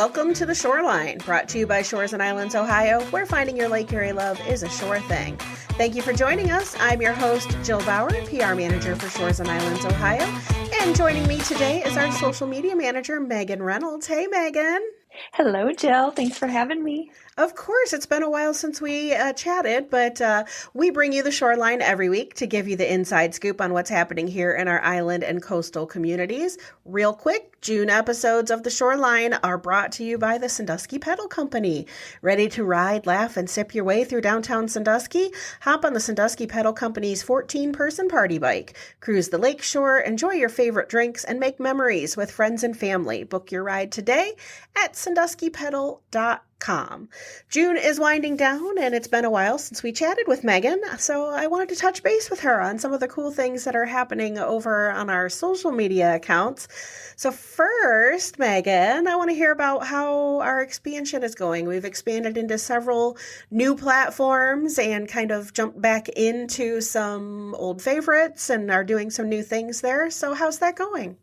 Welcome to The Shoreline, brought to you by Shores and Islands, Ohio, where finding your lake area love is a sure thing. Thank you for joining us. I'm your host, Jill Bauer, PR Manager for Shores and Islands, Ohio. And joining me today is our social media manager, Megan Reynolds. Hey, Megan. Hello, Jill. Thanks for having me. Of course, it's been a while since we chatted, but we bring you the Shoreline every week to give you the inside scoop on what's happening here in our island and coastal communities. Real quick, June episodes of the Shoreline are brought to you by the Sandusky Pedal Company. Ready to ride, laugh, and sip your way through downtown Sandusky? Hop on the Sandusky Pedal Company's 14-person party bike. Cruise the lakeshore, enjoy your favorite drinks, and make memories with friends and family. Book your ride today at sanduskypedal.com. June is winding down, and it's been a while since we chatted with Megan, so I wanted to touch base with her on some of the cool things that are happening over on our social media accounts. So first, Megan, I want to hear about how our expansion is going. We've expanded into several new platforms and kind of jumped back into some old favorites and are doing some new things there. So how's that going?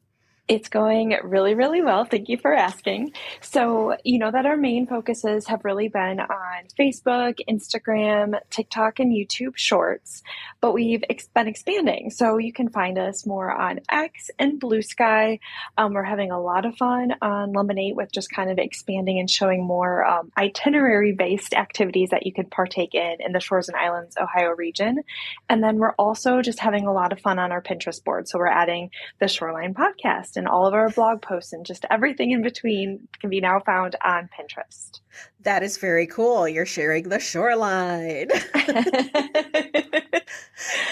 It's going really, really well. Thank you for asking. So, you know that our main focuses have really been on Facebook, Instagram, TikTok, and YouTube Shorts, but we've been expanding. So you can find us more on X and Blue Sky. We're having a lot of fun on Lemonade with just kind of expanding and showing more itinerary-based activities that you could partake in the Shores and Islands, Ohio region. And then we're also just having a lot of fun on our Pinterest board. So we're adding the Shoreline podcast, and all of our blog posts and just everything in between can be now found on Pinterest. That is very cool. You're sharing the Shoreline.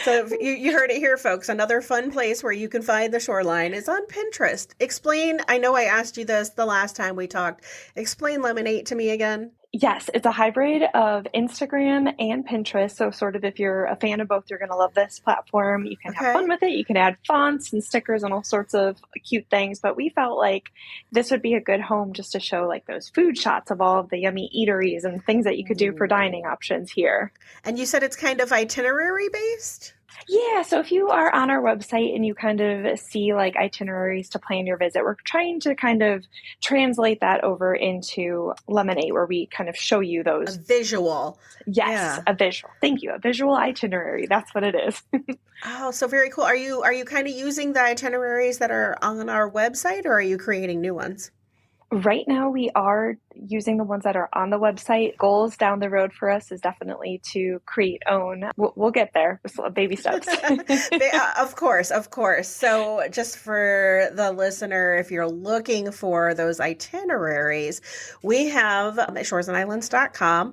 So you heard it here, folks. Another fun place where you can find the Shoreline is on Pinterest. Explain, I know I asked you this the last time we talked. Explain Lemonade to me again. Yes, it's a hybrid of Instagram and Pinterest. So sort of if you're a fan of both, you're going to love this platform. You can have fun with it. You can add fonts and stickers and all sorts of cute things. But we felt like this would be a good home just to show like those food shots of all of the yummy eateries and things that you could do for dining options here. And you said it's kind of itinerary based? Yeah, so if you are on our website and you kind of see like itineraries to plan your visit, we're trying to kind of translate that over into Lemonade, where we kind of show you those. A visual. Yes, a visual. Thank you. A visual itinerary. That's what it is. Oh, so very cool. Are you kind of using the itineraries that are on our website, or are you creating new ones? Right now, we are using the ones that are on the website. Goals down the road for us is definitely to create own. We'll get there with baby steps. Of course. So just for the listener, if you're looking for those itineraries, we have at shoresandislands.com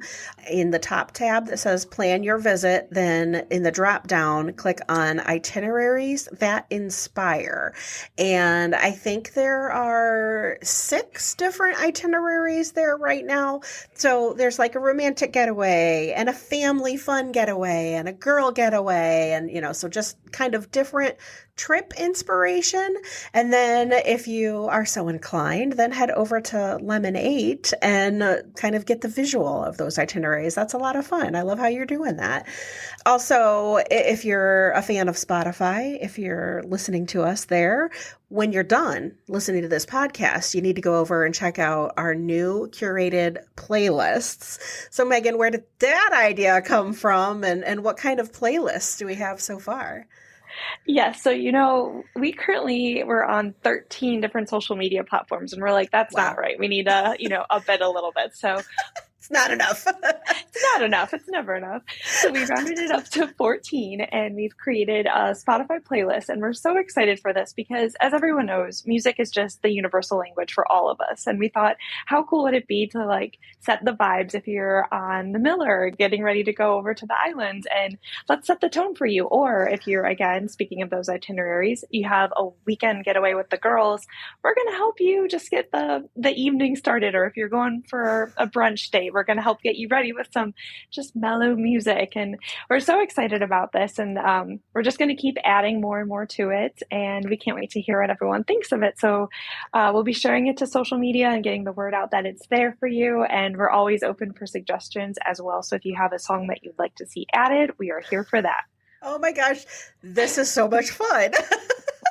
in the top tab that says plan your visit. Then in the drop down, click on itineraries that inspire. And I think there are 6 different itineraries there right now. So there's like a romantic getaway and a family fun getaway and a girl getaway. And, so just kind of different trip inspiration. And then if you are so inclined, then head over to Lemonade and kind of get the visual of those itineraries. That's a lot of fun. I love how you're doing that. Also, if you're a fan of Spotify, if you're listening to us there, when you're done listening to this podcast, you need to go over and check out our new curated playlists. So Megan, where did that idea come from, and what kind of playlists do we have so far? Yes. So, we're on 13 different social media platforms, and we're like, that's not right. We need to, up it a little bit. So it's not enough. It's not enough. It's never enough. So we rounded it up to 14, and we've created a Spotify playlist. And we're so excited for this because, as everyone knows, music is just the universal language for all of us. And we thought, how cool would it be to like set the vibes if you're on the Miller getting ready to go over to the islands, and let's set the tone for you. Or if you're, again, speaking of those itineraries, you have a weekend getaway with the girls, we're going to help you just get the evening started. Or if you're going for a brunch date, we're going to help get you ready with some just mellow music. And we're so excited about this. And we're just going to keep adding more and more to it. And we can't wait to hear what everyone thinks of it. So we'll be sharing it to social media and getting the word out that it's there for you. And we're always open for suggestions as well. So if you have a song that you'd like to see added, we are here for that. Oh my gosh, this is so much fun.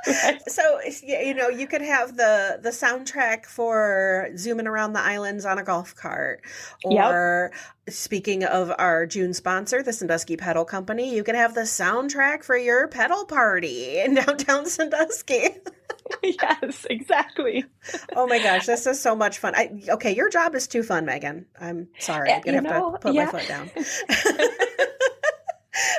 Right. So, you could have the soundtrack for zooming around the islands on a golf cart. Yep. Or speaking of our June sponsor, the Sandusky Pedal Company, you could have the soundtrack for your pedal party in downtown Sandusky. Yes, exactly. Oh my gosh, this is so much fun. Okay, your job is too fun, Megan. I'm sorry. I'm gonna have to put my yeah. foot down.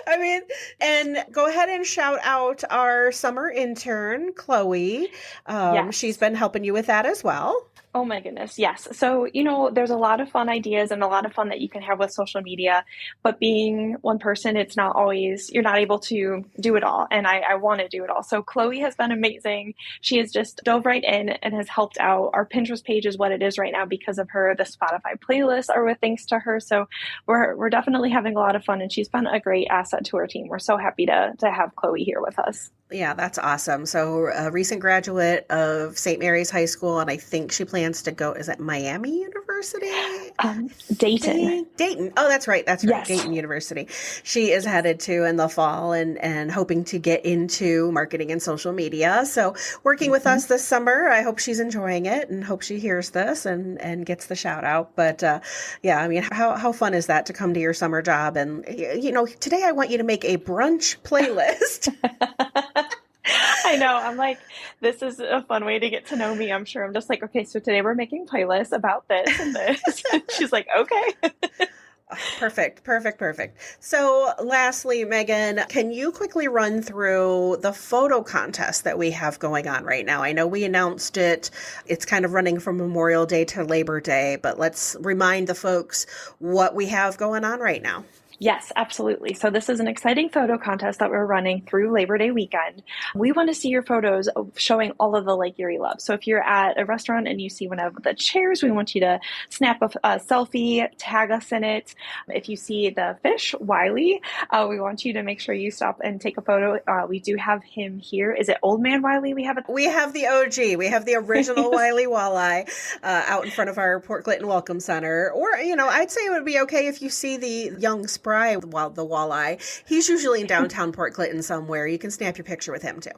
I mean, and go ahead and shout out our summer intern, Chloe. Yes. She's been helping you with that as well. Oh my goodness, yes. So, there's a lot of fun ideas and a lot of fun that you can have with social media, but being one person, it's not always, you're not able to do it all. And I want to do it all. So Chloe has been amazing. She has just dove right in and has helped out. Our Pinterest page is what it is right now because of her. The Spotify playlists are with thanks to her. So we're definitely having a lot of fun, and she's been a great asset to our team. We're so happy to have Chloe here with us. Yeah, that's awesome. So a recent graduate of St. Mary's High School, and I think she plans to go, is it Miami University? Dayton. Dayton. Oh, that's right. That's right. Yes. Dayton University. She is headed to in the fall and hoping to get into marketing and social media. So working with us this summer, I hope she's enjoying it and hope she hears this and gets the shout out. But yeah, I mean, how fun is that to come to your summer job? And, today I want you to make a brunch playlist. I know. I'm like, this is a fun way to get to know me. I'm sure. I'm just like, okay, so today we're making playlists about this and this. She's like, okay. Perfect. So lastly, Megan, can you quickly run through the photo contest that we have going on right now? I know we announced it. It's kind of running from Memorial Day to Labor Day, but let's remind the folks what we have going on right now. Yes, absolutely. So this is an exciting photo contest that we're running through Labor Day weekend. We want to see your photos showing all of the Lake Erie love. So if you're at a restaurant and you see one of the chairs, we want you to snap a selfie, tag us in it. If you see the fish, Wiley, we want you to make sure you stop and take a photo. We do have him here. Is it Old Man Wiley? We have the OG. We have the original Wiley walleye out in front of our Port Clinton Welcome Center. Or, I'd say it would be okay if you see the young spry, the walleye. He's usually in downtown Port Clinton somewhere. You can snap your picture with him too.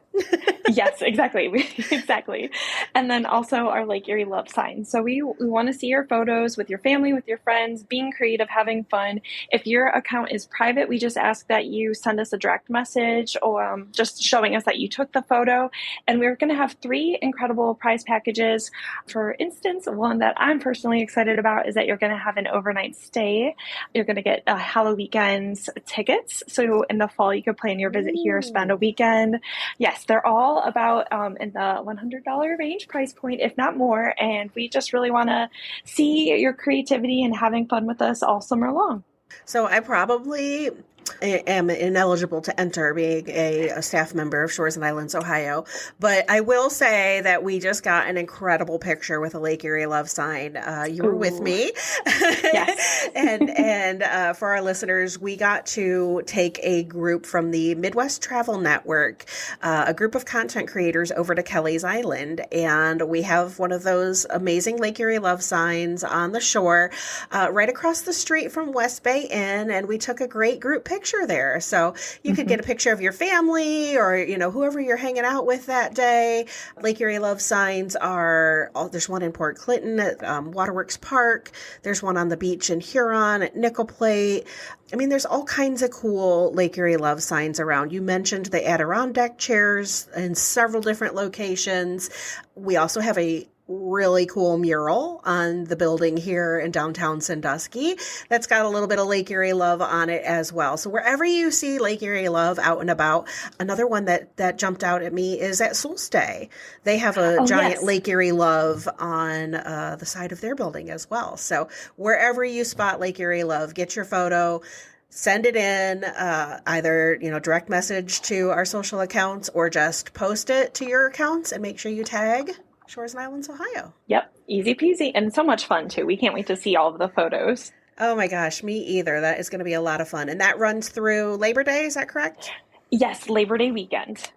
Yes, exactly. Exactly. And then also our Lake Erie love sign. So we want to see your photos with your family, with your friends, being creative, having fun. If your account is private, we just ask that you send us a direct message or just showing us that you took the photo. And we're going to have 3 incredible prize packages. For instance, one that I'm personally excited about is that you're going to have an overnight stay. You're going to get Halloween weekends tickets. So in the fall, you could plan your visit here, spend a weekend. Yes, they're all about in the $100 range price point, if not more. And we just really want to see your creativity and having fun with us all summer long. So I probably am ineligible to enter being a staff member of Shores and Islands, Ohio. But I will say that we just got an incredible picture with a Lake Erie love sign. You were with me. Yes. and for our listeners, we got to take a group from the Midwest Travel Network, a group of content creators over to Kelly's Island. And we have one of those amazing Lake Erie love signs on the shore right across the street from West Bay Inn. And we took a great group picture there. So you could get a picture of your family or, whoever you're hanging out with that day. Lake Erie love signs there's one in Port Clinton at Waterworks Park. There's one on the beach in Huron at Nickel Plate. I mean, there's all kinds of cool Lake Erie love signs around. You mentioned the Adirondack chairs in several different locations. We also have a really cool mural on the building here in downtown Sandusky that's got a little bit of Lake Erie love on it as well. So wherever you see Lake Erie love out and about, another one that jumped out at me is at Solstay. They have a giant Lake Erie love on the side of their building as well. So wherever you spot Lake Erie love, get your photo, send it in, either, direct message to our social accounts or just post it to your accounts and make sure you tag Shores and Islands, Ohio. Yep. Easy peasy. And so much fun too. We can't wait to see all of the photos. Oh my gosh, me either. That is going to be a lot of fun. And that runs through Labor Day, is that correct? Yes, Labor Day weekend.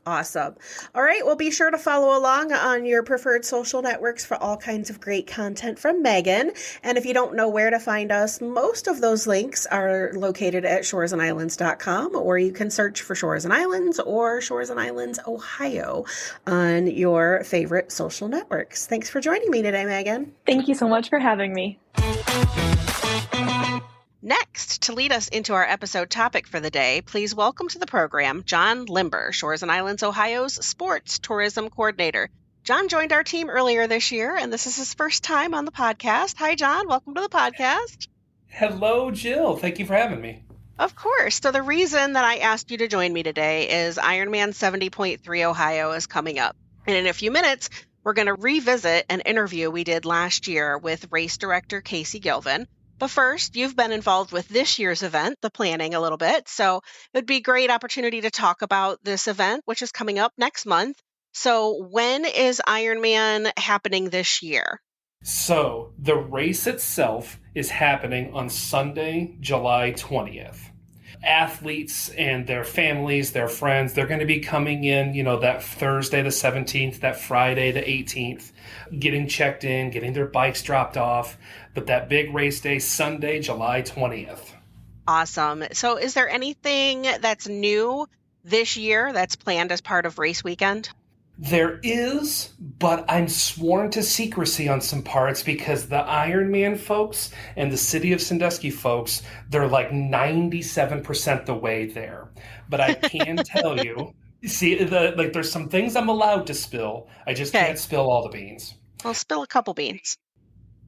Awesome. All right. Well, be sure to follow along on your preferred social networks for all kinds of great content from Megan. And if you don't know where to find us, most of those links are located at shoresandislands.com, or you can search for Shores and Islands or Shores and Islands, Ohio on your favorite social networks. Thanks for joining me today, Megan. Thank you so much for having me. Next, to lead us into our episode topic for the day, please welcome to the program John Limber, Shores and Islands, Ohio's Sports Tourism Coordinator. John joined our team earlier this year, and this is his first time on the podcast. Hi, John. Welcome to the podcast. Hello, Jill. Thank you for having me. Of course. So the reason that I asked you to join me today is Ironman 70.3 Ohio is coming up. And in a few minutes, we're going to revisit an interview we did last year with race director Casey Gilvin. But first, you've been involved with this year's event, the planning a little bit. So it would be a great opportunity to talk about this event, which is coming up next month. So when is Ironman happening this year? So the race itself is happening on Sunday, July 20th. Athletes and their families, their friends, they're going to be coming in, that Thursday the 17th, that Friday the 18th, getting checked in, getting their bikes dropped off. But that big race day, Sunday, July 20th. Awesome. So is there anything that's new this year that's planned as part of race weekend? There is, but I'm sworn to secrecy on some parts because the Ironman folks and the City of Sandusky folks, they're like 97% the way there. But I can tell you, there's some things I'm allowed to spill. I just can't spill all the beans. Well, spill a couple beans.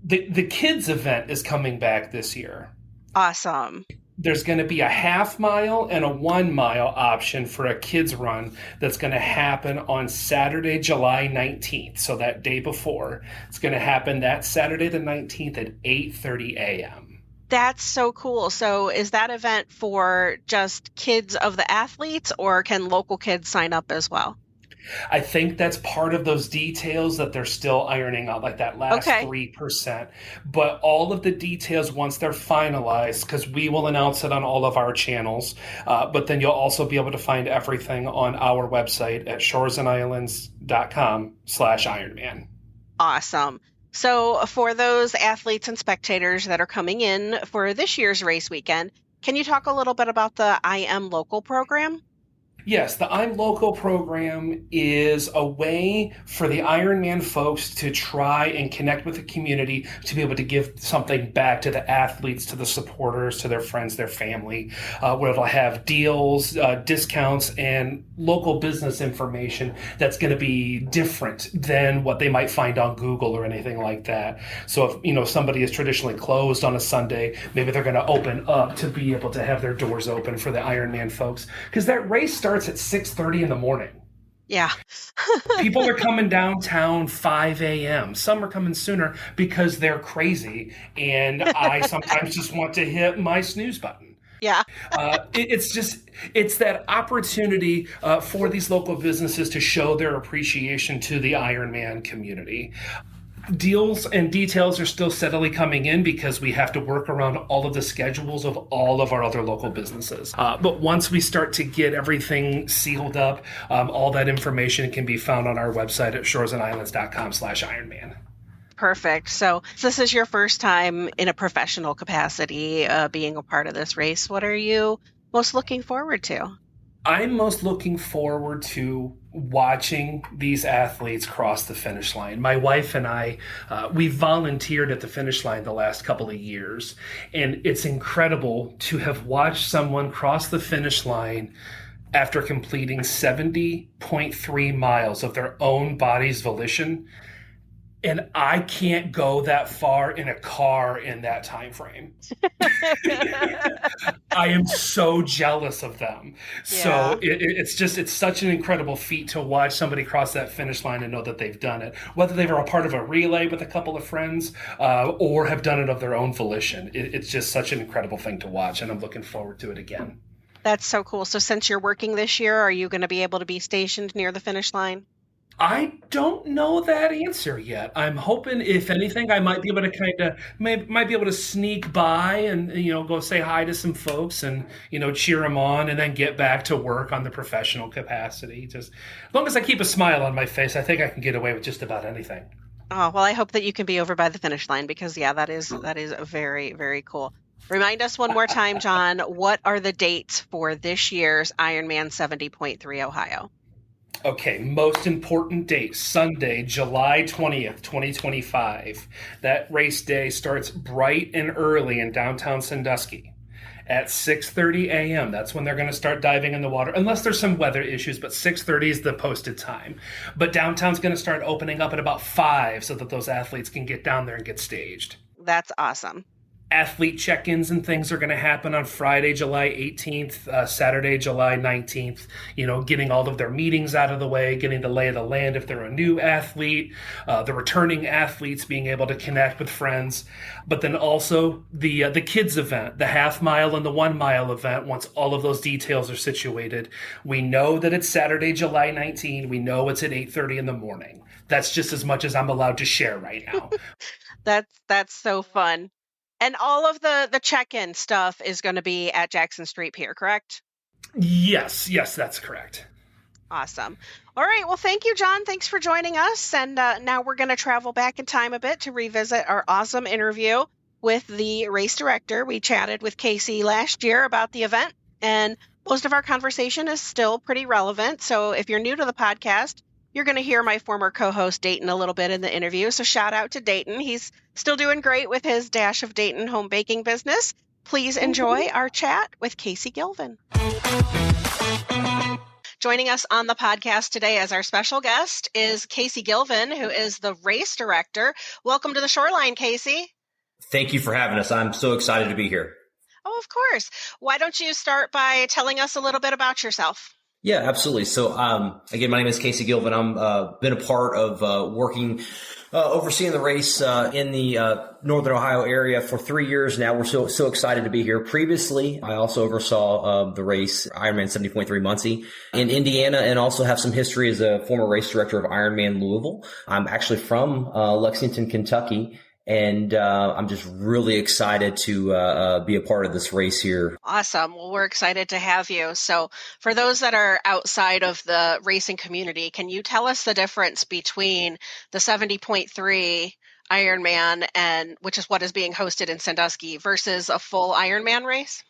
The kids event is coming back this year. Awesome. There's going to be a half mile and a 1 mile option for a kids run that's going to happen on Saturday, July 19th. So that day before. It's going to happen that Saturday the 19th at 8:30 a.m. That's so cool. So is that event for just kids of the athletes, or can local kids sign up as well? I think that's part of those details that they're still ironing out, like that last 3%. But all of the details, once they're finalized, because we will announce it on all of our channels, but then you'll also be able to find everything on our website at shoresandislands.com/Ironman. Awesome. So for those athletes and spectators that are coming in for this year's race weekend, can you talk a little bit about the I Am Local program? Yes, the I'm Local program is a way for the Ironman folks to try and connect with the community, to be able to give something back to the athletes, to the supporters, to their friends, their family, where they'll have deals, discounts, and local business information that's going to be different than what they might find on Google or anything like that. So if somebody is traditionally closed on a Sunday, maybe they're going to open up to be able to have their doors open for the Ironman folks, because that race starts at 6:30 in the morning. Yeah. People are coming downtown 5 a.m. Some are coming sooner because they're crazy, and I sometimes just want to hit my snooze button. Yeah. It's that opportunity for these local businesses to show their appreciation to the Ironman community. Deals and details are still steadily coming in because we have to work around all of the schedules of all of our other local businesses. But once we start to get everything sealed up, all that information can be found on our website at shoresandislands.com/Ironman. Perfect. So this is your first time in a professional capacity being a part of this race. What are you most looking forward to? I'm most looking forward to watching these athletes cross the finish line. My wife and I, we volunteered at the finish line the last couple of years, and it's incredible to have watched someone cross the finish line after completing 70.3 miles of their own body's volition. And I can't go that far in a car in that time frame. I am so jealous of them. Yeah. So it's such an incredible feat to watch somebody cross that finish line and know that they've done it. Whether they were a part of a relay with a couple of friends or have done it of their own volition. It's just such an incredible thing to watch, and I'm looking forward to it again. That's so cool. So since you're working this year, are you going to be able to be stationed near the finish line? I don't know that answer yet. I'm hoping, if anything, I might be able to might be able to sneak by and go say hi to some folks and cheer them on, and then get back to work on the professional capacity. Just as long as I keep a smile on my face, I think I can get away with just about anything. Oh, well, I hope that you can be over by the finish line, because that is very, very cool. Remind us one more time, John, what are the dates for this year's Ironman 70.3 Ohio? Okay, most important date, Sunday, July 20th, 2025. That race day starts bright and early in downtown Sandusky at 6:30 a.m. That's when they're going to start diving in the water, unless there's some weather issues, but 6:30 is the posted time. But downtown's going to start opening up at about 5 so that those athletes can get down there and get staged. That's awesome. Athlete check-ins and things are going to happen on Friday, July 18th, Saturday, July 19th, getting all of their meetings out of the way, getting the lay of the land if they're a new athlete, the returning athletes being able to connect with friends, but then also the kids event, the half mile and the 1 mile event. Once all of those details are situated, we know that it's Saturday, July 19th. We know it's at 8:30 in the morning. That's just as much as I'm allowed to share right now. That's so fun. And all of the check-in stuff is going to be at Jackson Street Pier, correct? Yes, that's correct. Awesome. All right. Well, thank you, John. Thanks for joining us. And now we're going to travel back in time a bit to revisit our awesome interview with the race director. We chatted with Casey last year about the event, and most of our conversation is still pretty relevant. So if you're new to the podcast, you're going to hear my former co-host Dayton a little bit in the interview. So shout out to Dayton. He's still doing great with his Dash of Dayton home baking business. Please enjoy our chat with Casey Gilvin. Joining us on the podcast today as our special guest is Casey Gilvin, who is the race director. Welcome to the Shoreline, Casey. Thank you for having us. I'm so excited to be here. Oh, of course. Why don't you start by telling us a little bit about yourself? Yeah, absolutely. So, again, my name is Casey Gilvin. I'm been a part of working, overseeing the race in the Northern Ohio area for 3 years now. We're so excited to be here. Previously, I also oversaw the race Ironman 70.3 Muncie in Indiana, and also have some history as a former race director of Ironman Louisville. I'm actually from Lexington, Kentucky. And I'm just really excited to be a part of this race here. Awesome. Well, we're excited to have you. So for those that are outside of the racing community, can you tell us the difference between the 70.3 Ironman, and which is what is being hosted in Sandusky, versus a full Ironman race?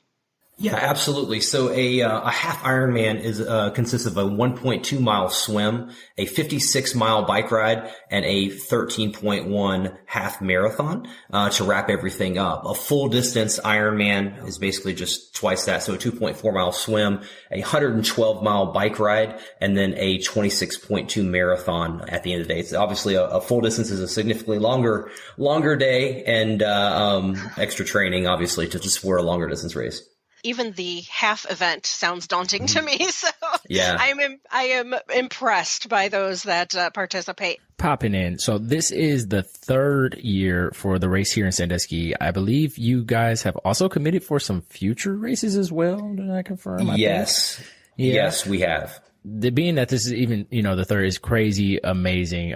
Yeah, absolutely. So a half Ironman consists of a 1.2 mile swim, a 56 mile bike ride, and a 13.1 half marathon to wrap everything up. A full distance Ironman is basically just twice that. So a 2.4 mile swim, a 112 mile bike ride, and then a 26.2 marathon at the end of the day. So obviously a full distance is a significantly longer day, and extra training, obviously, to support a longer distance race. Even the half event sounds daunting to me. So yeah, I am impressed by those that participate. Popping in. So this is the third year for the race here in Sandusky. I believe you guys have also committed for some future races as well. Did I confirm? Yes. Yeah. Yes, we have. Being that this is even, the third is crazy, amazing,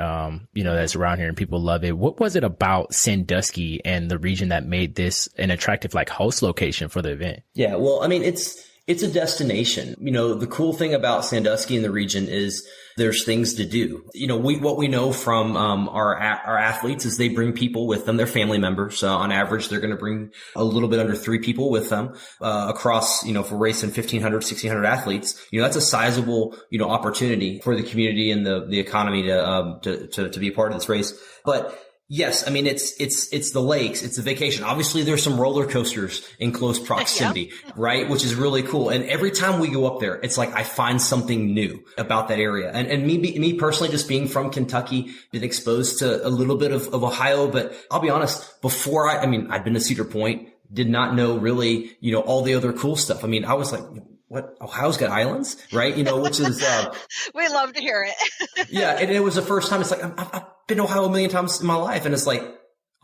that's around here and people love it. What was it about Sandusky and the region that made this an attractive, host location for the event? Yeah, well, I mean, it's a destination. The cool thing about Sandusky and the region is there's things to do. What we know from our athletes is they bring people with them, their family members. On average, they're going to bring a little bit under 3 people with them across, for racing 1,500, 1,600 athletes. That's a sizable, opportunity for the community and the economy to be a part of this race. But yes, I mean, it's the lakes, it's the vacation. Obviously, there's some roller coasters in close proximity, right? Which is really cool. And every time we go up there, it's like I find something new about that area. And me personally, just being from Kentucky, been exposed to a little bit of Ohio. But I'll be honest, before I'd been to Cedar Point, did not know really, all the other cool stuff. I mean, I was like, what? Ohio's got islands, right? Which is, we love to hear it. Yeah. And it was the first time. It's like, I've been to Ohio a million times in my life. And it's like,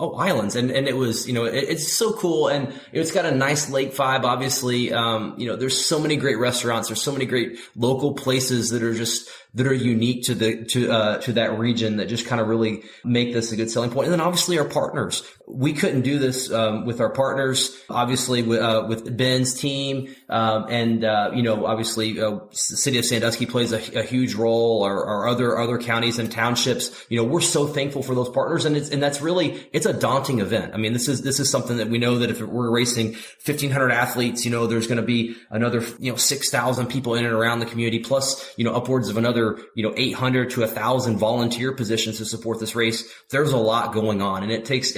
Oh, islands. And it was, it's so cool. And it's got a nice lake vibe. Obviously, there's so many great restaurants. There's so many great local places that are unique to that region that just kind of really make this a good selling point. And then obviously our partners. We couldn't do this, with our partners, obviously with Ben's team. Obviously, City of Sandusky plays a huge role, or other counties and townships. We're so thankful for those partners. And it's a daunting event. I mean, this is something that we know that if we're racing 1,500 athletes, there's going to be another, 6,000 people in and around the community, plus, upwards of another, 800 to 1,000 volunteer positions to support this race. There's a lot going on, and it takes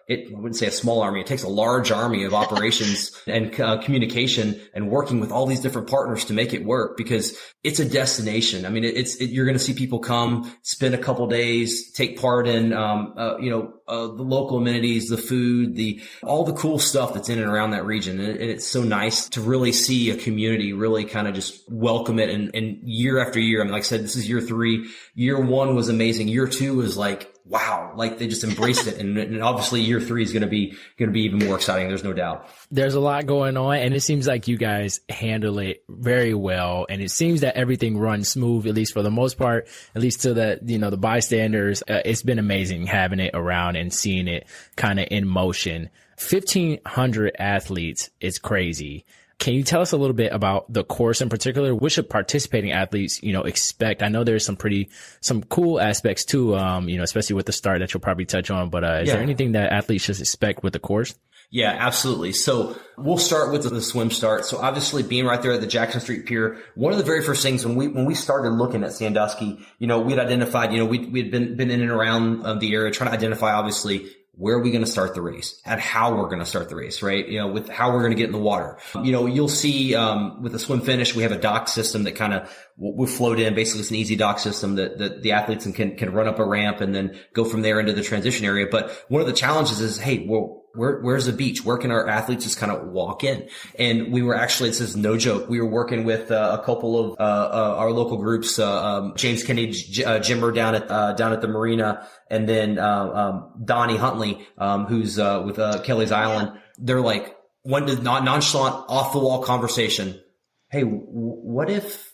I wouldn't say a small army. It takes a large army of operations and communication and working with all these different partners to make it work, because it's a destination. I mean, you're going to see people come, spend a couple days, take part in, the local amenities, the food, all the cool stuff that's in and around that region. And it's so nice to really see a community really kind of just welcome it. And year after year, I mean, like I said, this is year 3. Year 1 was amazing. Year 2 was like, wow, like they just embraced it. And obviously year 3 is going to be even more exciting. There's no doubt. There's a lot going on, and it seems like you guys handle it very well. And it seems that everything runs smooth, at least for the most part, at least to the bystanders. It's been amazing having it around and seeing it kind of in motion. 1,500 athletes is crazy. Can you tell us a little bit about the course in particular? What should participating athletes, expect? I know there's some cool aspects too, especially with the start that you'll probably touch on, but is there anything that athletes should expect with the course? Yeah, absolutely. So we'll start with the swim start. So obviously being right there at the Jackson Street Pier, one of the very first things when we started looking at Sandusky, we'd identified, we'd been in and around the area trying to identify obviously where are we going to start the race and how we're going to start the race, right? With how we're going to get in the water. You'll see, with the swim finish, we have a dock system that kind of we float in. Basically, it's an easy dock system that the athletes can run up a ramp and then go from there into the transition area. But one of the challenges is, hey, well, where's the beach? Where can our athletes just kind of walk in? And we were actually, this is no joke, we were working with a couple of our local groups, James Kennedy Jimmer down at the marina, and then Donnie Huntley, who's with Kelly's Island. They're like, one nonchalant, off the wall conversation. Hey, what if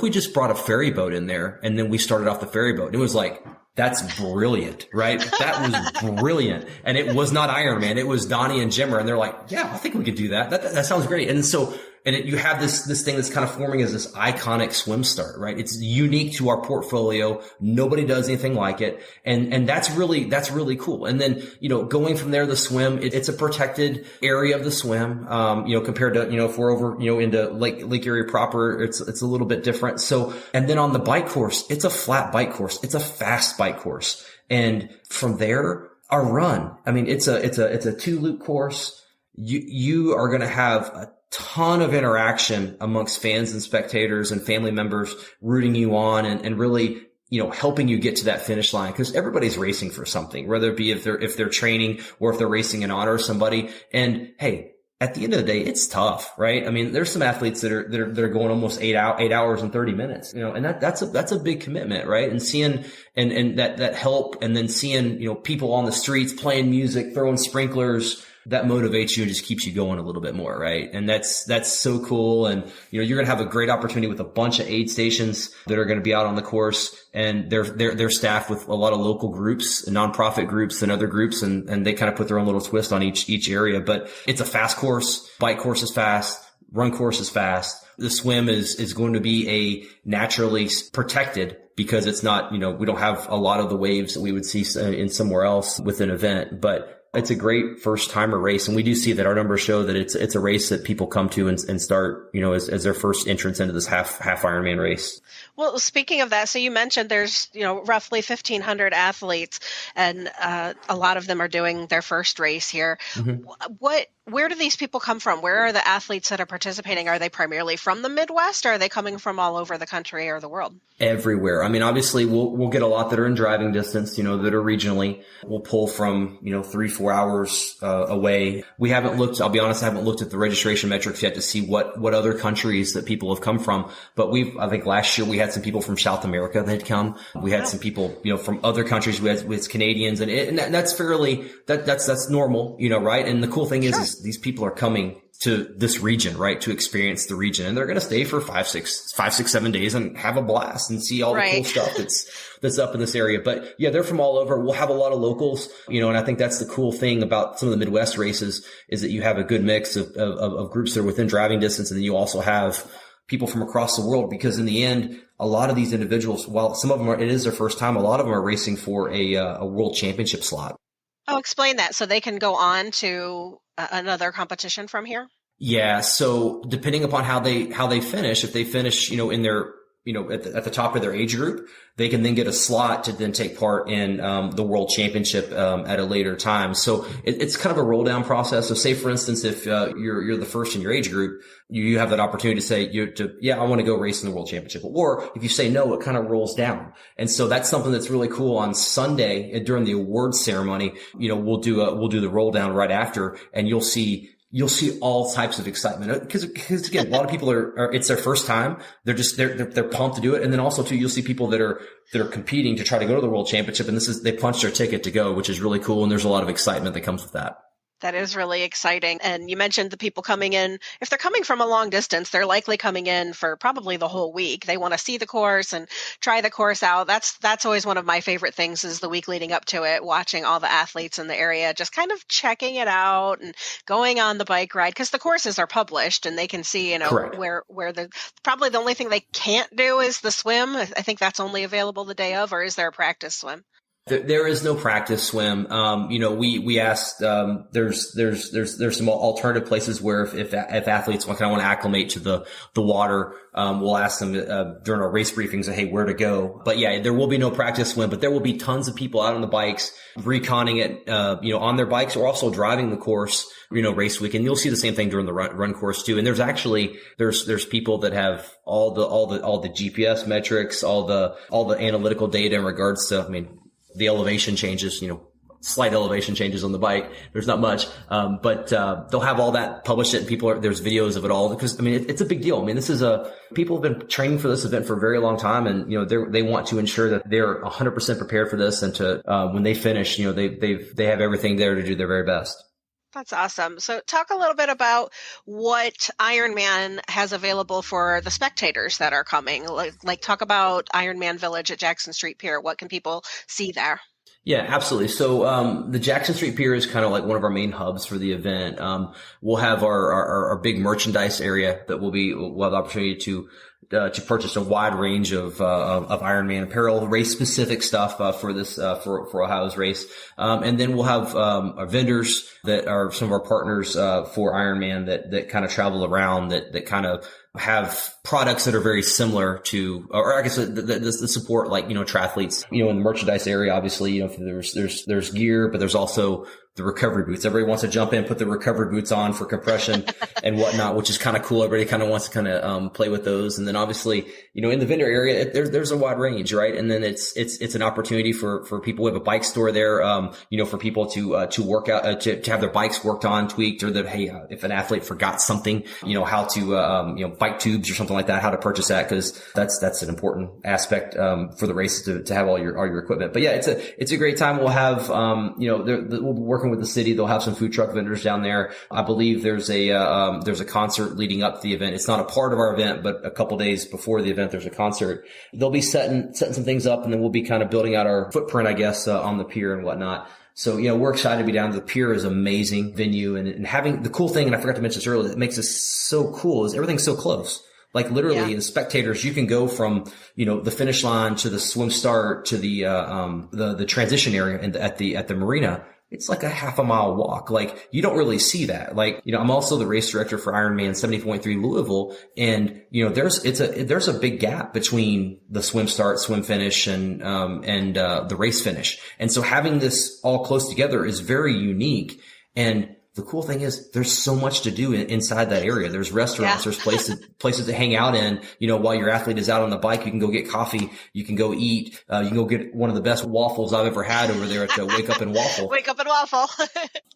we just brought a ferry boat in there and then we started off the ferry boat? And it was like, that's brilliant, right? That was brilliant. And it was not Ironman. It was Donnie and Jimmer. And they're like, yeah, I think we could do that. That sounds great. And so, you have this thing that's kind of forming as this iconic swim start, right? It's unique to our portfolio. Nobody does anything like it. And that's really cool. And then, going from there, the swim, it's a protected area of the swim, compared to, if we're over, into Lake Erie proper, it's a little bit different. So, and then on the bike course, it's a flat bike course. It's a fast bike course. And from there, our run, I mean, it's a 2-loop course. You are going to have a ton of interaction amongst fans and spectators and family members rooting you on and really, helping you get to that finish line, because everybody's racing for something, whether it be if they're training or if they're racing in honor of somebody. And hey, at the end of the day, it's tough, right? I mean, there's some athletes that are going almost 8 hours and 30 minutes, and that's a big commitment, right? And seeing, and that help, and then seeing, people on the streets playing music, throwing sprinklers, that motivates you and just keeps you going a little bit more, right? And that's so cool. And, you're going to have a great opportunity with a bunch of aid stations that are going to be out on the course, and they're staffed with a lot of local groups, nonprofit groups and other groups. And they kind of put their own little twist on each area, but it's a fast course. Bike course is fast. Run course is fast. The swim is going to be a naturally protected, because it's not, we don't have a lot of the waves that we would see in somewhere else with an event, but it's a great first timer race. And we do see that our numbers show that it's a race that people come to and start, as their first entrance into this half Ironman race. Well, speaking of that, so you mentioned there's, roughly 1,500 athletes, and a lot of them are doing their first race here. Mm-hmm. Where do these people come from? Where are the athletes that are participating? Are they primarily from the Midwest, or are they coming from all over the country or the world? Everywhere. I mean, obviously we'll get a lot that are in driving distance, that are regionally. We'll pull from, 3-4 4 hours away. We haven't looked, I'll be honest, I haven't looked at the registration metrics yet to see what other countries that people have come from. But I think last year we had some people from South America that had come. We had some people, from other countries. We had Canadians, and that's fairly, that's normal, right? And the cool thing is these people are coming to this region, right? To experience the region. And they're going to stay for 5, 6, 7 days and have a blast and see all the cool stuff that's up in this area. But yeah, they're from all over. We'll have a lot of locals, and I think that's the cool thing about some of the Midwest races is that you have a good mix of groups that are within driving distance. And then you also have people from across the world, because in the end, a lot of these individuals, while some of them it is their first time, a lot of them are racing for a world championship slot. Oh, explain that. So they can go on to another competition from here? Yeah. So depending upon how they finish, if they finish, in their, at the top of their age group, they can then get a slot to then take part in the world championship at a later time. So it's kind of a roll down process. So say, for instance, if you're the first in your age group, you have that opportunity to say, I want to go race in the world championship. Or if you say no, it kind of rolls down. And so that's something that's really cool. On Sunday during the awards ceremony, we'll do the roll down right after, and you'll see all types of excitement because again, a lot of people are it's their first time. They're pumped to do it. And then also too, you'll see people that are competing to try to go to the world championship. And they punch their ticket to go, which is really cool. And there's a lot of excitement that comes with that. That is really exciting. And you mentioned the people coming in. If they're coming from a long distance, they're likely coming in for probably the whole week. They want to see the course and try the course out. That's always one of my favorite things is the week leading up to it, watching all the athletes in the area, just kind of checking it out and going on the bike ride, because the courses are published and they can see, where probably the only thing they can't do is the swim. I think that's only available the day of, or is there a practice swim? There is no practice swim. We asked, there's some alternative places where if athletes kind of want to acclimate to the water, we'll ask them, during our race briefings, hey, where to go. But yeah, there will be no practice swim, but there will be tons of people out on the bikes, reconning it, on their bikes, or also driving the course, race weekend. You'll see the same thing during the run course too. And there's people that have all the GPS metrics, all the analytical data in regards to, the elevation changes, slight elevation changes on the bike. There's not much. But they'll have all that published it, and there's videos of it all, because, it's a big deal. People have been training for this event for a very long time, and, they want to ensure that they're 100% prepared for this, and to, when they finish, they have everything there to do their very best. That's awesome. So talk a little bit about what Ironman has available for the spectators that are coming. Like talk about Ironman Village at Jackson Street Pier. What can people see there? Yeah, absolutely. So, the Jackson Street Pier is kind of like one of our main hubs for the event. We'll have our big merchandise area that we'll have the opportunity to purchase a wide range of Ironman apparel, race specific stuff, for this, for Ohio's race. And then we'll have, our vendors that are some of our partners, for Ironman that kind of travel around that kind of have products that are very similar to, or I guess the support, like, triathletes, in the merchandise area, obviously, there's gear, but there's also the recovery boots. Everybody wants to jump in, put the recovery boots on for compression and whatnot, which is kind of cool. Everybody kind of wants to play with those. And then obviously, in the vendor area, there's a wide range, right? And then it's an opportunity for people. We have a bike store there, for people to work out, to have their bikes worked on, tweaked, or that, hey, if an athlete forgot something, how to, bike tubes or something like that, how to purchase that, because that's an important aspect, for the races to have all your equipment. But yeah, it's a great time. We'll have, we'll be working with the city. They'll have some food truck vendors down there. I believe there's a concert leading up to the event. It's not a part of our event, but a couple days before the event, there's a concert. They'll be setting some things up, and then we'll be kind of building out our footprint, I guess, on the pier and whatnot. So, we're excited to be down. The pier is an amazing venue, and having the cool thing, and I forgot to mention this earlier, that makes us so cool, is everything's so close. Like literally, as spectators, you can go from, the finish line to the swim start to the transition area at the marina. It's like a half a mile walk. Like, you don't really see that. Like, I'm also the race director for Ironman 70.3 Louisville. And, there's a big gap between the swim start, swim finish and the race finish. And so having this all close together is very unique. And the cool thing is there's so much to do inside that area. There's restaurants, there's places to hang out in, while your athlete is out on the bike, you can go get coffee, you can go eat, you can go get one of the best waffles I've ever had over there at Wake Up and Waffle. Wake Up and Waffle.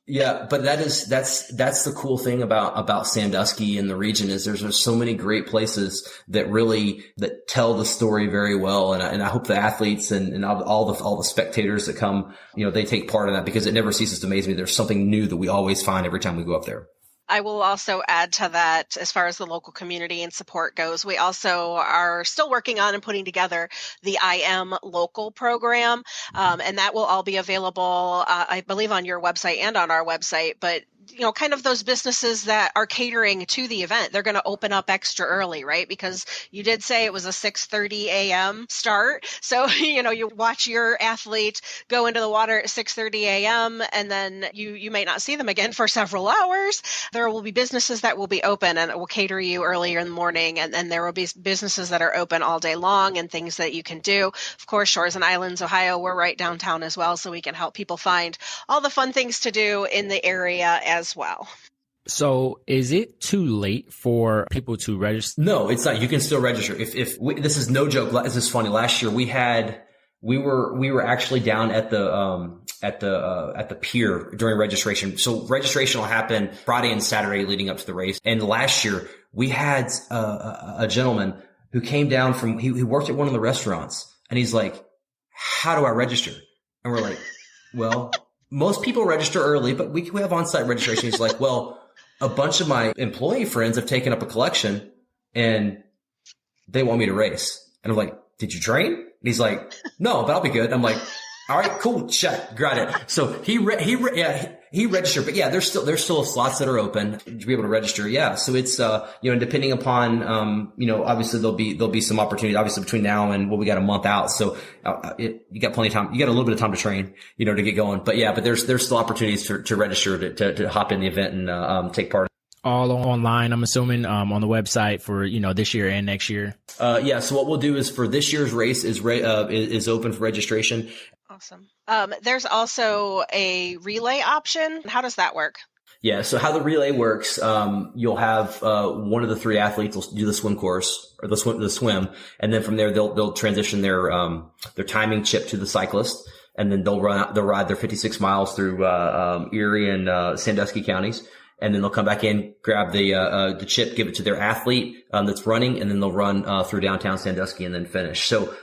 Yeah, but that's the cool thing about Sandusky and the region is there's so many great places that tell the story very well. And I hope the athletes and all the spectators that come, they take part in that, because it never ceases to amaze me. There's something new that we always find every time we go up there. I will also add to that, as far as the local community and support goes, we also are still working on and putting together the I Am Local program. And that will all be available, I believe, on your website and on our website. But kind of those businesses that are catering to the event, they're going to open up extra early, right? Because you did say it was a 6:30 a.m. start. So, you watch your athlete go into the water at 6:30 a.m. and then you may not see them again for several hours. There will be businesses that will be open and will cater you earlier in the morning. And then there will be businesses that are open all day long and things that you can do. Of course, Shores and Islands, Ohio, we're right downtown as well. So we can help people find all the fun things to do in the area as well. So is it too late for people to register? No, it's not. You can still register. This is no joke. This is funny. Last year we were actually down at the pier during registration. So registration will happen Friday and Saturday leading up to the race. And last year we had a gentleman who came down from, he worked at one of the restaurants, and he's like, how do I register? And we're like, well, most people register early, but we have on-site registration. He's like, well, a bunch of my employee friends have taken up a collection and they want me to race. And I'm like, did you train? And he's like, no, but I'll be good. I'm like, all right, cool. Check. Got it. So he registered, but yeah, there's still slots that are open to be able to register. Yeah. So it's, depending upon, obviously there'll be some opportunity, obviously between now and we got a month out. So, you got plenty of time. You got a little bit of time to train, to get going. But yeah, but there's still opportunities to register, to hop in the event and, take part. All online, I'm assuming, on the website for, this year and next year. Yeah. So what we'll do is for this year's race is open for registration. Awesome. There's also a relay option. How does that work? Yeah. So how the relay works, you'll have, one of the three athletes will do the swim course or the swim. And then from there, they'll transition their timing chip to the cyclist. And then they'll ride their 56 miles through, Erie and, Sandusky counties. And then they'll come back in, grab the chip, give it to their athlete, that's running, and then they'll run, through downtown Sandusky and then finish. So,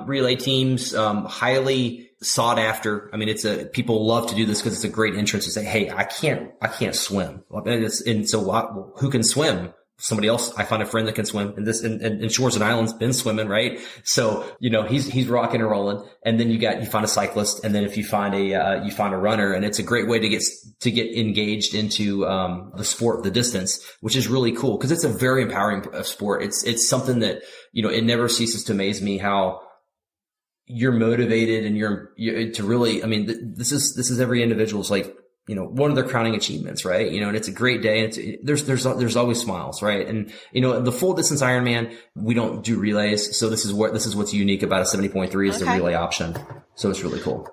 relay teams, highly sought after. I mean, people love to do this because it's a great entrance to say, hey, I can't swim. And so who can swim? Somebody else. I find a friend that can swim, and Shores and Islands been swimming, right? So, he's rocking and rolling. And then you find a cyclist. And then if you find a runner, and it's a great way to get engaged into, the sport, the distance, which is really cool because it's a very empowering sport. It's something that, it never ceases to amaze me how you're motivated and you're to really, I mean, this is every individual's like, one of their crowning achievements, right? And it's a great day, and there's always smiles, right? And, the full distance Ironman, we don't do relays. So this is what's unique about a 70.3 is the relay option. So it's really cool.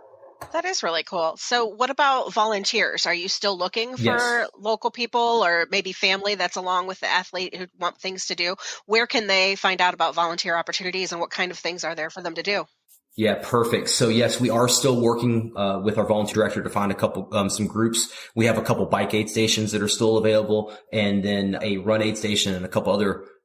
That is really cool. So what about volunteers? Are you still looking for local people or maybe family that's along with the athlete who want things to do? Where can they find out about volunteer opportunities, and what kind of things are there for them to do? Yeah, perfect. So yes, we are still working with our volunteer director to find a couple some groups. We have a couple bike aid stations that are still available, and then a run aid station and a couple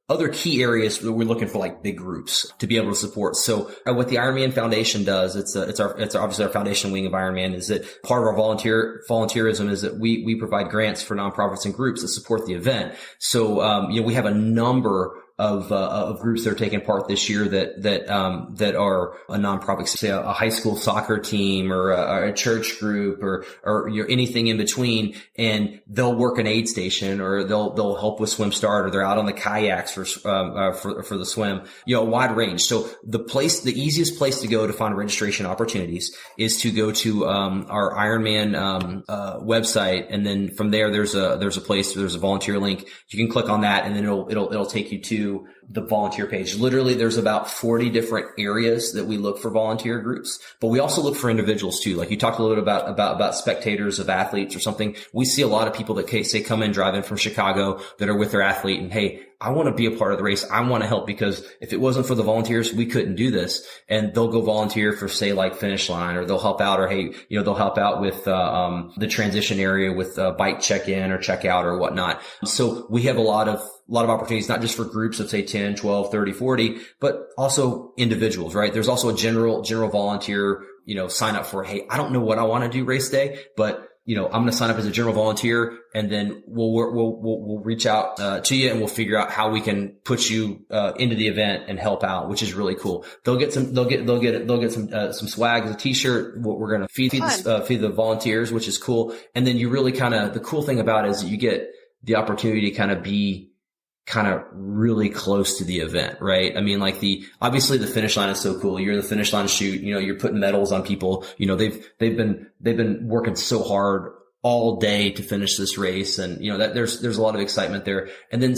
other key areas that we're looking for, like big groups to be able to support. So what the Ironman Foundation does, it's obviously our foundation wing of Ironman, is that part of our volunteerism is that we provide grants for nonprofits and groups that support the event. So we have a number of groups that are taking part this year that are a nonprofit, say a high school soccer team or a church group or anything in between, and they'll work an aid station or they'll help with Swim Start, or they're out on the kayaks for the swim, a wide range. So the easiest place to go to find registration opportunities is to go to our Ironman website, and then from there there's a volunteer link. You can click on that, and then it'll take you to to the volunteer page. Literally, there's about 40 different areas that we look for volunteer groups, but we also look for individuals too. Like you talked a little bit about spectators of athletes or something. We see a lot of people that say come in, drive in from Chicago that are with their athlete and, hey, I want to be a part of the race. I want to help because if it wasn't for the volunteers, we couldn't do this. And they'll go volunteer for, say, like Finish Line, or they'll help out, or hey, they'll help out with the transition area with bike check-in or check-out or whatnot. So we have a lot of opportunities, not just for groups of say 10, 12, 30, 40, but also individuals, right? There's also a general volunteer, sign up for, hey, I don't know what I want to do race day, but I'm going to sign up as a general volunteer, and then we'll reach out to you, and we'll figure out how we can put you into the event and help out, which is really cool. They'll get some swag, a t-shirt. What we're going to feed the volunteers, which is cool. And then you really the cool thing about it is that you get the opportunity to be really close to the event, right? I mean, obviously the finish line is so cool. You're in the finish line shoot, you're putting medals on people. They've been working so hard all day to finish this race. And, that there's a lot of excitement there. And then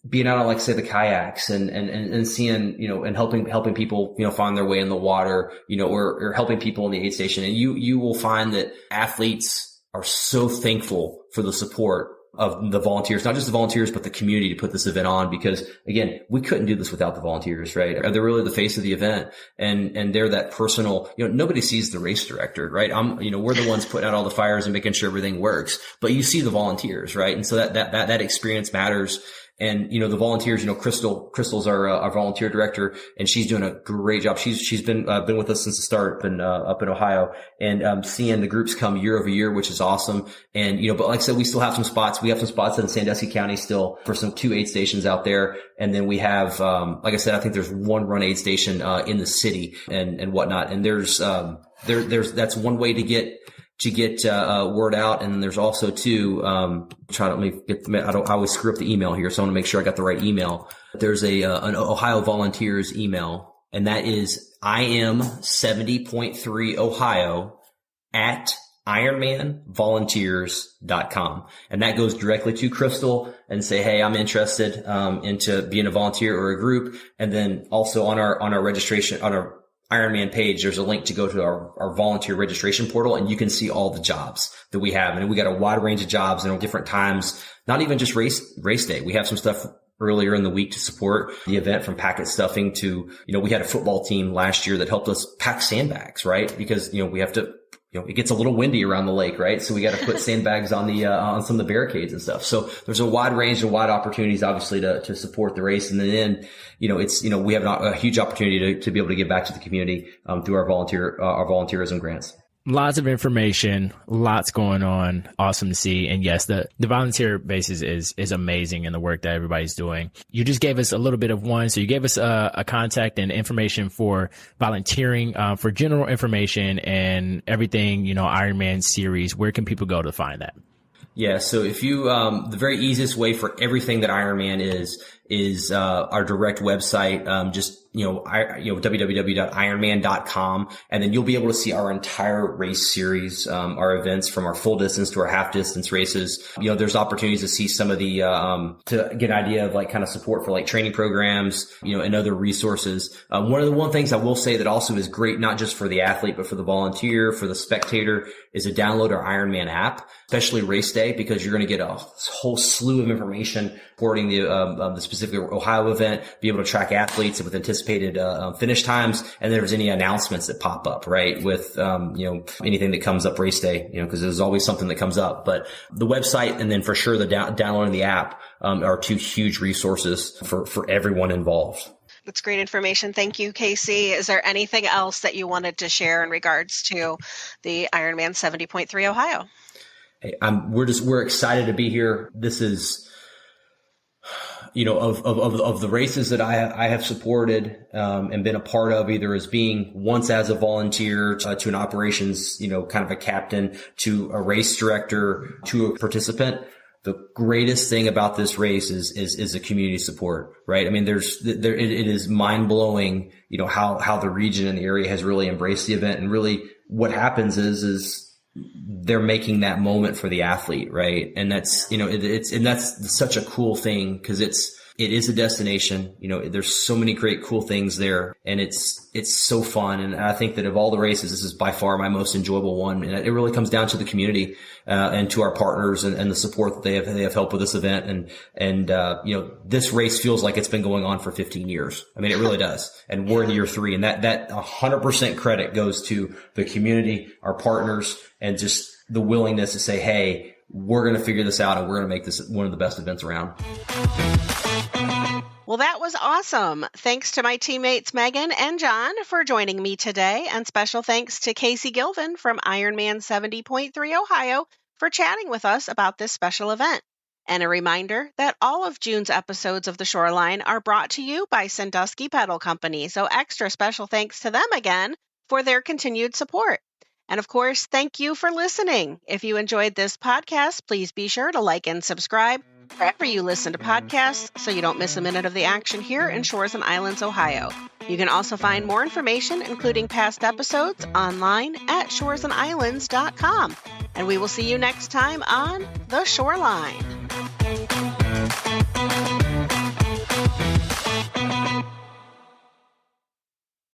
being out on, say, the kayaks and seeing, and helping people, find their way in the water, or helping people in the aid station. And you will find that athletes are so thankful for the support of the volunteers, not just the volunteers, but the community to put this event on, because again, we couldn't do this without the volunteers, right? They're really the face of the event, and they're that personal, nobody sees the race director, right? We're the ones putting out all the fires and making sure everything works, but you see the volunteers, right? And so that experience matters. And, the volunteers, Crystal's our volunteer director, and she's doing a great job. She's been with us since the start, up in Ohio, and, seeing the groups come year over year, which is awesome. And, but like I said, we still have some spots. We have some spots in Sandusky County still for some 2 aid stations out there. And then we have, like I said, I think there's 1 run aid station, in the city and whatnot. And that's one way to get word out. And then there's also I always screw up the email here, so I want to make sure I got the right email. There's an Ohio Volunteers email, and that is IM70.3Ohio at IronmanVolunteers.com. And that goes directly to Crystal and say, hey, I'm interested, into being a volunteer or a group. And then also on our registration, on our Ironman page, there's a link to go to our volunteer registration portal, and you can see all the jobs that we have. And we got a wide range of jobs and different times, not even just race day. We have some stuff earlier in the week to support the event, from packet stuffing to, we had a football team last year that helped us pack sandbags, right? Because, we have to, it gets a little windy around the lake, right? So we got to put sandbags on on some of the barricades and stuff. So there's a wide range of wide opportunities, obviously, to support the race. And then, we have a huge opportunity to be able to give back to the community, through our volunteerism grants. Lots of information, lots going on. Awesome to see. And yes, the volunteer basis is amazing in the work that everybody's doing. You just gave us a little bit of one. So you gave us a contact and information for volunteering, for general information and everything, Ironman series. Where can people go to find that? Yeah. So if you, the very easiest way for everything that Ironman is our direct website, www.ironman.com. And then you'll be able to see our entire race series, our events from our full distance to our half distance races. There's opportunities to see some of the, to get an idea of kind of support for training programs, and other resources. One things I will say that also is great, not just for the athlete, but for the volunteer, for the spectator, is to download our Ironman app, especially race day, because you're going to get a whole slew of information supporting the specific Ohio event, be able to track athletes with anticipated finish times, and there's any announcements that pop up, right, with anything that comes up race day, because there's always something that comes up. But the website, and then for sure the downloading the app, are 2 huge resources for everyone involved. That's great information. Thank you, Casey. Is there anything else that you wanted to share in regards to the Ironman 70.3 Ohio? Hey, we're excited to be here. This is, of the races that I have supported, and been a part of, either as being once as a volunteer, to an operations, kind of a captain, to a race director, to a participant. The greatest thing about this race is the community support, right? I mean, it is mind blowing, how the region and the area has really embraced the event. And really what happens is they're making that moment for the athlete, right? And that's, that's such a cool thing, because it's It is a destination. There's so many great, cool things there, and it's so fun. And I think that of all the races, this is by far my most enjoyable one. And it really comes down to the community, and to our partners and the support that they have helped with this event. And this race feels like it's been going on for 15 years. I mean, it really does. And we're in year 3, and that 100% credit goes to the community, our partners, and just the willingness to say, hey, we're going to figure this out and we're going to make this one of the best events around. Well, that was awesome. Thanks to my teammates Megan and John for joining me today. And special thanks to Casey Gilvin from Ironman 70.3 Ohio for chatting with us about this special event. And a reminder that all of June's episodes of The Shoreline are brought to you by Sandusky Pedal Company. So extra special thanks to them again for their continued support. And of course, thank you for listening. If you enjoyed this podcast, please be sure to like and subscribe wherever you listen to podcasts so you don't miss a minute of the action here in Shores and Islands, Ohio. You can also find more information, including past episodes, online at shoresandislands.com. And we will see you next time on The Shoreline.